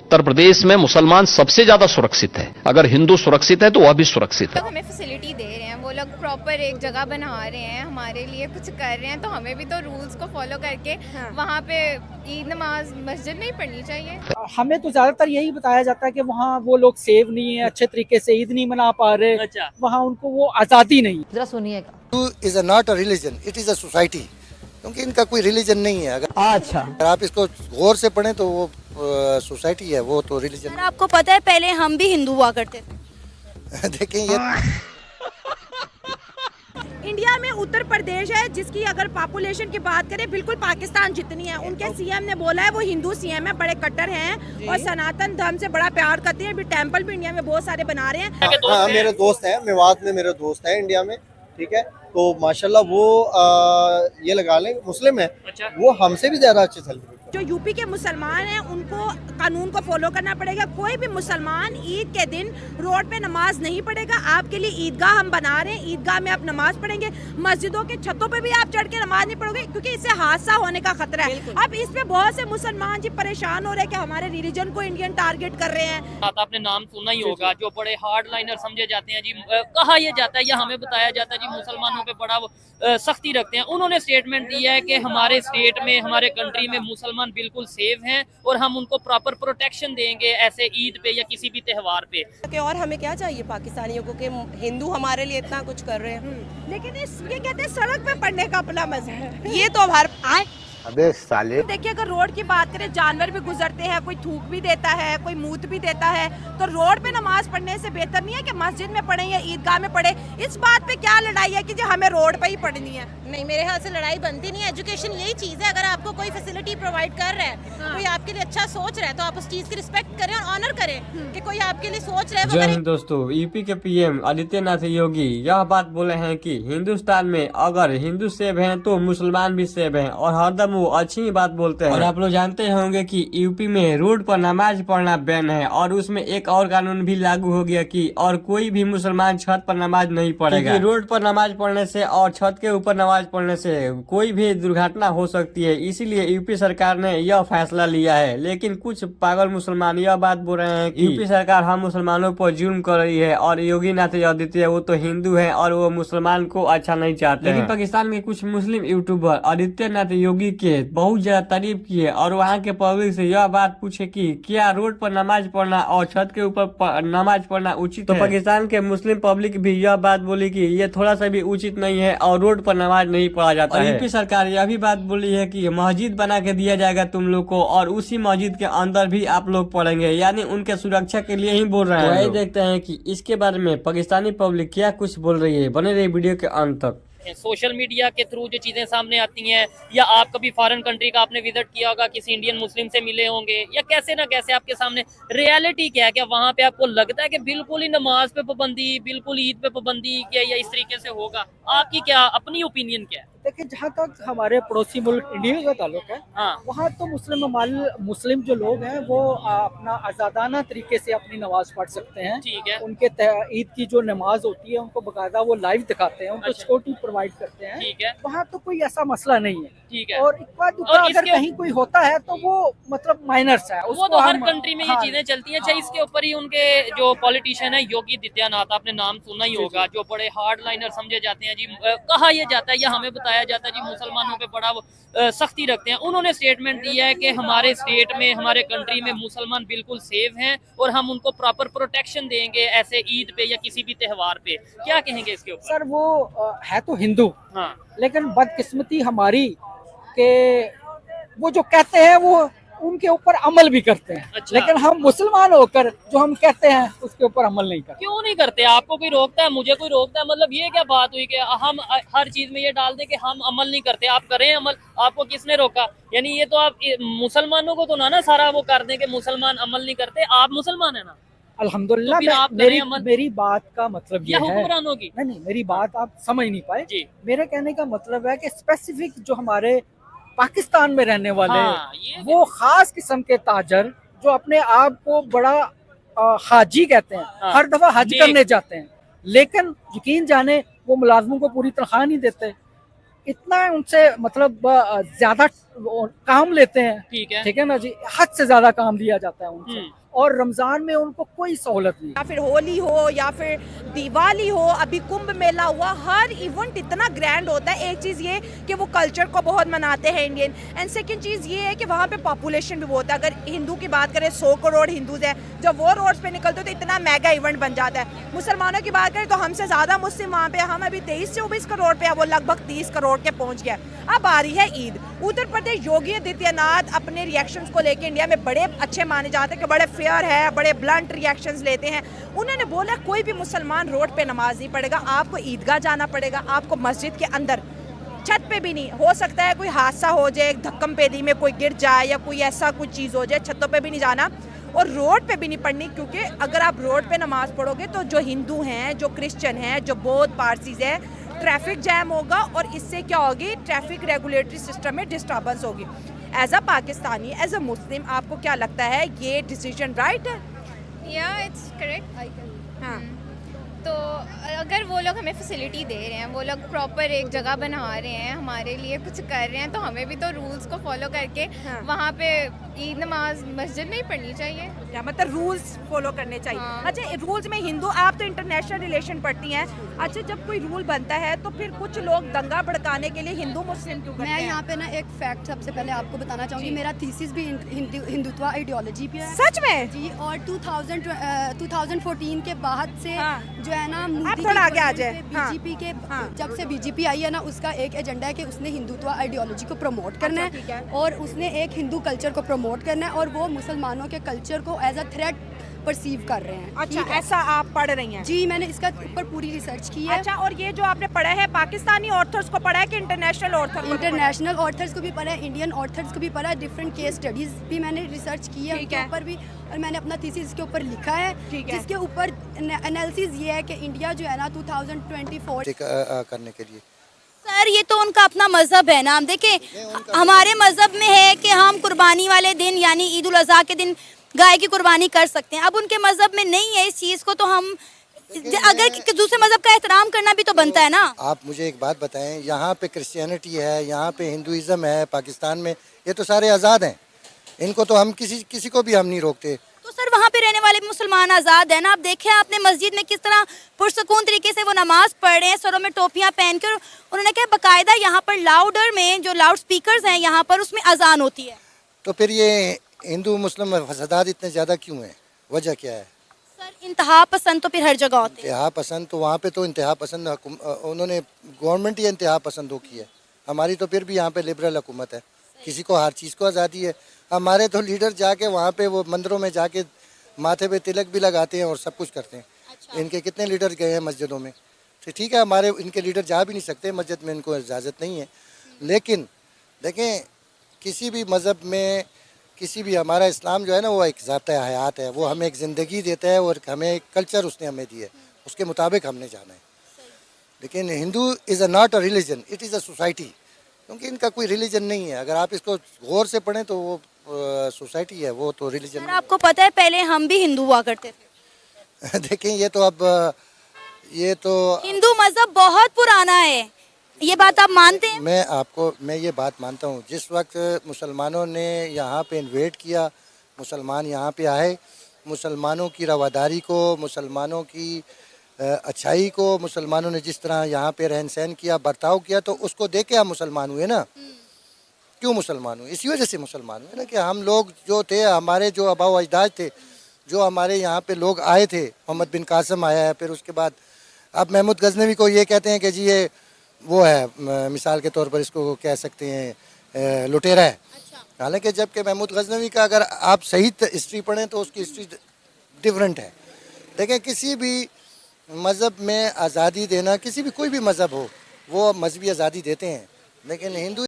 उत्तर प्रदेश में मुसलमान सबसे ज्यादा सुरक्षित है। अगर हिंदू सुरक्षित है तो वह भी सुरक्षित है। तो हमें फैसिलिटी दे रहे हैं, वो लोग प्रॉपर एक जगह बना रहे हैं, हमारे लिए कुछ कर रहे हैं, तो हमें भी तो रूल्स को फॉलो करके वहाँ पे ईद नमाज मस्जिद में ही पढ़नी चाहिए। हमें तो ज्यादातर यही बताया जाता है कि वहाँ वो लोग सेव नहीं है, अच्छे तरीके से ईद नहीं मना पा रहे। अच्छा। वहाँ उनको वो आजादी नहीं। जरा सुनिएगा। Is not a religion, it is a society, क्योंकि इनका कोई रिलीजन नहीं है। अगर आप इसको गौर से पढ़ें तो वो सोसाइटी है, वो तो रिलीजन। आपको पता है पहले हम भी हिंदू हुआ करते थे। देखें ये इंडिया में उत्तर प्रदेश है जिसकी अगर पॉपुलेशन की बात करें बिल्कुल पाकिस्तान जितनी है। उनके सीएम ने बोला है वो हिंदू सीएम है, बड़े कट्टर हैं और सनातन धर्म से बड़ा प्यार करते हैं। अभी टेंपल भी इंडिया में बहुत सारे बना रहे हैं। हाँ, मेरे दोस्त हैं मेवात में, मेरे दोस्त हैं इंडिया में, ठीक है। तो माशाल्लाह वो ये लगा लें मुस्लिम है। अच्छा। वो हमसे भी ज्यादा अच्छे सेलिब्रेट। जो यूपी के मुसलमान हैं उनको कानून को फॉलो करना पड़ेगा। कोई भी मुसलमान ईद के दिन रोड पे नमाज नहीं पढ़ेगा। आपके लिए ईदगाह हम बना रहे हैं, ईदगाह में आप नमाज पढ़ेंगे। मस्जिदों के छतों पे भी आप चढ़ के नमाज नहीं पढ़ोगे क्योंकि इससे हादसा होने का खतरा है। अब इस पे बहुत से मुसलमान जी परेशान हो रहे हैं कि हमारे रिलीजन को इंडियन टारगेट कर रहे हैं। आपने नाम सुना ही होगा, जो बड़े हार्ड लाइनर समझे जाते हैं जी। कहा यह जाता है या हमें बताया जाता है जी मुसलमानों पे बड़ा सख्ती रखते हैं। उन्होंने स्टेटमेंट दिया है कि हमारे स्टेट में, हमारे कंट्री में मुसलमान बिल्कुल सेफ हैं और हम उनको प्रॉपर प्रोटेक्शन देंगे ऐसे ईद पे या किसी भी त्योहार पे। और हमें क्या चाहिए पाकिस्तानियों को कि हिंदू हमारे लिए इतना कुछ कर रहे हैं। लेकिन ये कहते हैं सड़क पे पढ़ने का अपना मजा है। ये तो अब हर अबे साले। देखिए अगर रोड की बात करें, जानवर भी गुजरते हैं, कोई थूक भी देता है, कोई मूत भी देता है, तो रोड पे नमाज पढ़ने से बेहतर नहीं है कि मस्जिद में पढ़े या ईदगाह में पढ़े। इस बात पे क्या लड़ाई है कि जो हमें रोड पे ही पढ़नी है? नहीं, मेरे ख्याल से लड़ाई बनती नहीं है। एजुकेशन यही चीज है, अगर आपको कोई फैसिलिटी प्रोवाइड कर रहा है, कोई आपके लिए अच्छा सोच रहा है, तो आप उस चीज की रिस्पेक्ट करें और ऑनर करें कि कोई आपके लिए सोच रहा है। जय हिंद दोस्तों, यूपी के पीएम आदित्यनाथ योगी यह बात बोले हैं कि हिंदुस्तान में अगर हिंदू सेव हैं तो मुसलमान भी सेव हैं और हरदम वो अच्छी ही बात बोलते हैं। और आप लोग जानते होंगे कि यूपी में रोड पर नमाज पढ़ना बैन है और उसमें एक और कानून भी लागू हो गया कि और कोई भी मुसलमान छत पर नमाज नहीं पढ़ेगा। रोड पर नमाज पढ़ने से और छत के ऊपर नमाज पढ़ने से कोई भी दुर्घटना हो सकती है, इसीलिए यूपी सरकार ने यह फैसला लिया है। लेकिन कुछ पागल मुसलमान यह बात बोल रहे हैं कि यूपी सरकार हम मुसलमानों पर जुल्म कर रही है और योगी नाथ आदित्य वो तो हिंदू है और वो मुसलमान को अच्छा नहीं चाहते। लेकिन पाकिस्तान के कुछ मुस्लिम यूट्यूबर आदित्यनाथ योगी के बहुत ज्यादा तारीफ किए और वहाँ के पब्लिक से यह बात पूछे कि क्या रोड पर नमाज पढ़ना और छत के ऊपर नमाज पढ़ना उचित है? तो पाकिस्तान के मुस्लिम पब्लिक भी यह बात बोली कि ये थोड़ा सा भी उचित नहीं है और रोड पर नमाज नहीं पढ़ा जाता है। यूपी सरकार यह भी बात बोली है कि मस्जिद बना के दिया जाएगा तुम लोग को और उसी मस्जिद के अंदर भी आप लोग पढ़ेंगे, यानी उनके सुरक्षा के लिए ही बोल रहे हैं। वही देखते हैं कि इसके बारे में पाकिस्तानी पब्लिक क्या कुछ बोल रही है। बने रहिए वीडियो के अंत तक। सोशल मीडिया के थ्रू जो चीजें सामने आती हैं, या आप कभी फॉरेन कंट्री का आपने विजिट किया होगा, किसी इंडियन मुस्लिम से मिले होंगे, या कैसे ना कैसे आपके सामने रियलिटी क्या है, क्या वहाँ पे आपको लगता है कि बिल्कुल ही नमाज पे पाबंदी, बिल्कुल ईद पे पाबंदी क्या या इस तरीके से होगा? आपकी क्या अपनी ओपिनियन क्या है? देखिए, जहाँ तक हमारे पड़ोसी मुल्क इंडिया का ताल्लुक है, हाँ। वहाँ तो मुस्लिम जो लोग हैं वो अपना आजादाना तरीके से अपनी नमाज पढ़ सकते हैं। ठीक है। उनके ईद की जो नमाज होती है उनको बकायदा वो लाइव दिखाते हैं, उनको सिक्योरिटी प्रोवाइड करते हैं। ठीक है। वहाँ तो कोई ऐसा मसला नहीं है। ठीक है। और अगर कहीं कोई होता है तो वो मतलब माइनर्स है, वो तो हर कंट्री में ये चीजें चलती है। चाहे इसके ऊपर ही उनके जो पॉलिटिशियन है योगी आदित्यनाथ, आपने नाम सुना ही होगा, जो बड़े हार्ड लाइनर समझे जाते हैं जी। कहा यह जाता है या हमें बताया जाता है जी मुसलमानों पे बड़ा सख्ती रखते हैं। उन्होंने स्टेटमेंट दिया है कि हमारे स्टेट में, हमारे कंट्री में मुसलमान बिल्कुल सेफ हैं और हम उनको प्रॉपर प्रोटेक्शन देंगे ऐसे ईद पे या किसी भी त्योहार पे। क्या कहेंगे इसके ऊपर? सर वो है तो हिंदू, हाँ। लेकिन बदकिस्मती हमारी के वो जो कहते हैं वो उनके ऊपर अमल भी करते हैं। अच्छा। लेकिन हम मुसलमान होकर जो हम कहते हैं उसके ऊपर अमल नहीं करते। क्यों नहीं करते? आपको कोई रोकता है, मुझे कोई रोकता है? मतलब ये क्या बात हुई कि हम हर चीज में ये डाल दें कि हम अमल नहीं करते? आप करें अमल, आपको किसने रोका? यानी ये तो आप मुसलमानों को तो ना सारा वो कर दें कि मुसलमान अमल नहीं करते। आप मुसलमान है ना? अल्हम्दुलिल्लाह। तो मेरी बात का मतलब ये है, नहीं, मेरी बात आप समझ नहीं पाए जी। मेरे कहने का मतलब है कि स्पेसिफिक जो हमारे पाकिस्तान में रहने वाले, हाँ, वो खास किस्म के ताजर जो अपने आप को बड़ा हाजी कहते हैं, हाँ, हर दफा हज करने जाते हैं, लेकिन यकीन जाने वो मुलाजमों को पूरी तनख्वाह नहीं देते। इतना उनसे मतलब ज्यादा वो काम लेते हैं, ठीक है ना जी, हद से ज्यादा काम दिया जाता है उनसे, और रमजान में उनको कोई सहूलत नहीं। या फिर होली हो या फिर दिवाली हो, अभी कुंभ मेला हुआ, हर इवेंट इतना ग्रैंड होता है। एक चीज़ ये कि वो कल्चर को बहुत मनाते हैं इंडियन, एंड सेकंड चीज़ ये है कि वहाँ पे पॉपुलेशन भी बहुत है। अगर हिंदू की बात करें 100 करोड़ हिंदूज हैं, जब वो रोड्स पे निकलते तो इतना मेगा इवेंट बन जाता है। मुसलमानों की बात करें तो हमसे ज़्यादा मुस्लिम वहाँ पे, हम अभी 23-24 करोड़ पे है, वो लगभग 30 करोड़ के पहुँच गया। अब आ रही है ईद। उत्तर प्रदेश योगी आदित्यनाथ अपने रिएक्शंस को लेकर इंडिया में बड़े अच्छे माने जाते हैं कि बड़े फेयर है, बड़े ब्लंट रिएक्शंस लेते हैं। उन्होंने बोला कोई भी मुसलमान रोड पे नमाज नहीं पढ़ेगा, आपको ईदगाह जाना पड़ेगा, आपको मस्जिद के अंदर, छत पे भी नहीं। हो सकता है कोई हादसा हो जाए, धक्कम पेदी में कोई गिर जाए या कोई ऐसा कुछ चीज़ हो जाए, छतों पे भी नहीं जाना और रोड पे भी नहीं पढ़नी, क्योंकि अगर आप रोड पे नमाज पढ़ोगे तो जो हिंदू हैं, जो क्रिश्चियन हैं, जो बौद्ध पारसीज हैं, ट्रैफिक जैम होगा और इससे क्या होगी, ट्रैफिक रेगुलेटरी सिस्टम में डिस्टर्बेंस होगी। As a Pakistani, as a Muslim, आपको क्या लगता है ये डिसीजन राइट है? या इट्स करेक्ट। हाँ, तो अगर वो लोग हमें फैसिलिटी दे रहे हैं, वो लोग प्रॉपर एक जगह बना रहे हैं, हमारे लिए कुछ कर रहे हैं, तो हमें भी तो रूल्स को फॉलो करके वहाँ पे ईद नमाज मस्जिद में ही पढ़नी चाहिए। क्या मतलब रूल्स फॉलो करने चाहिए? हाँ। अच्छा, रूल्स में हिंदू, आप तो इंटरनेशनल रिलेशन पढ़ती हैं, अच्छा जब कोई रूल बनता है तो फिर कुछ लोग दंगा भड़काने के लिए हिंदू मुस्लिम क्यों करते हैं? मैं यहाँ पे ना एक फैक्ट सबसे पहले आपको बताना चाहूँगी, मेरा थीसिस भी हिंदुत्व आइडियोलॉजी पे है। सच में? जी, और 2014 के बाद से जो है ना, आप थोड़ा आगे आ जाए। बीजेपी के जब से बीजेपी आई है ना, उसका एक एजेंडा है कि उसने हिंदुत्व आइडियोलॉजी को प्रमोट करना है और उसने एक हिंदू कल्चर को प्रमोट करना है और वो मुसलमानों के कल्चर को एज अ थ्रेट परसीव कर रहे हैं। अच्छा, ऐसा आप पढ़ रही हैं? जी, मैंने इसका ऊपर पूरी रिसर्च की है। अच्छा, और ये जो आपने पढ़ा है पाकिस्तानी ऑथर्स को पढ़ा है कि इंटरनेशनल ऑथर? इंटरनेशनल ऑथर्स को भी पढ़ा है, इंडियन ऑथर्स को भी पढ़ा है, डिफरेंट केस स्टडीज भी मैंने रिसर्च की है उनके ऊपर भी, और मैंने अपना थीसिस इसके ऊपर लिखा है, जिसके ऊपर एनालिसिस ये है कि इंडिया जो है ना 2024 करने के लिए। सर ये तो उनका अपना मजहब है ना, हम देखें हमारे मजहब में है कि हम कुर्बानी वाले दिन यानी ईद उल अज़हा के दिन गाय की कुर्बानी कर सकते हैं। अब उनके मजहब में नहीं है इस चीज़ को, तो हम अगर दूसरे मजहब का एहतराम करना भी तो बनता है ना। आप मुझे एक बात बताएं, यहाँ पे क्रिश्चियनिटी है, यहाँ पे हिंदुइज्म है पाकिस्तान में, ये तो सारे आज़ाद हैं, इनको तो हम किसी को भी हम नहीं रोकते। तो सर वहाँ पे रहने वाले मुसलमान आज़ाद है ना। आप देखें आपने मस्जिद में किस तरह पुरसकून तरीके से वो नमाज पढ़ रहे हैं, सरों में टोपियाँ पहन कर। उन्होंने कहा बाकायदा यहाँ पर लाउडर में जो लाउड स्पीकर्स हैं यहाँ पर, उसमें अजान होती है। तो फिर ये हिंदू मुस्लिम फसादात इतने ज़्यादा क्यों हैं, वजह क्या है? सर इंतहा पसंद तो फिर हर जगह होते हैं। इंतहा पसंद तो वहाँ पे तो इंतहा पसंद उन्होंने गवर्नमेंट ही इंतहा पसंद हो की है। हमारी तो फिर भी यहाँ पे लिबरल हुकूमत है, किसी को हर चीज़ को आज़ादी है। हमारे तो लीडर जाके वहाँ पे वो मंदिरों में जाके माथे पे तिलक भी लगाते हैं और सब कुछ करते हैं। अच्छा। इनके कितने लीडर गए हैं मस्जिदों में, तो ठीक है हमारे इनके लीडर जा भी नहीं सकते मस्जिद में, इनको इजाज़त नहीं है। लेकिन देखें किसी भी मज़हब में, किसी भी, हमारा इस्लाम जो है ना वो एक ज़ाब्ता हयात है, वो हमें एक ज़िंदगी देता है और हमें एक कल्चर उसने हमें दिया है, उसके मुताबिक हमने जाना है। लेकिन Hindu is not a religion, it is a society, क्योंकि इनका कोई रिलीजन नहीं है। अगर आप इसको गौर से पढ़ें तो वो सोसाइटी है, वो तो रिलीजन। आपको पता है पहले हम भी हिंदू हुआ करते थे। देखें ये तो हिंदू मजहब बहुत पुराना है, ये बात आप मानते हैं? मैं ये बात मानता हूँ। जिस वक्त मुसलमानों ने यहाँ पे इन्वेट किया, मुसलमान यहाँ पे आए, मुसलमानों की रवादारी को, मुसलमानों की अच्छाई को, मुसलमानों ने जिस तरह यहाँ पे रहन सहन किया, बर्ताव किया, तो उसको देख के हम मुसलमान हुए ना। क्यों मुसलमान हुए? इसी वजह से मुसलमान हुए ना कि हम लोग जो थे, हमारे जो आबा अजदाद थे, जो हमारे यहाँ पे लोग आए थे, मोहम्मद बिन कासिम आया है, फिर उसके बाद अब महमूद गजनवी को ये कहते हैं कि जी ये वो है, मिसाल के तौर पर इसको कह सकते हैं लुटेरा है। अच्छा। हालांकि जबकि महमूद गजनवी का अगर आप सही हिस्ट्री पढ़ें तो उसकी हिस्ट्री डिफरेंट है। देखें किसी भी मज़हब में आज़ादी देना, किसी भी कोई भी मज़हब हो वो मजहबी आज़ादी देते हैं, लेकिन हिंदू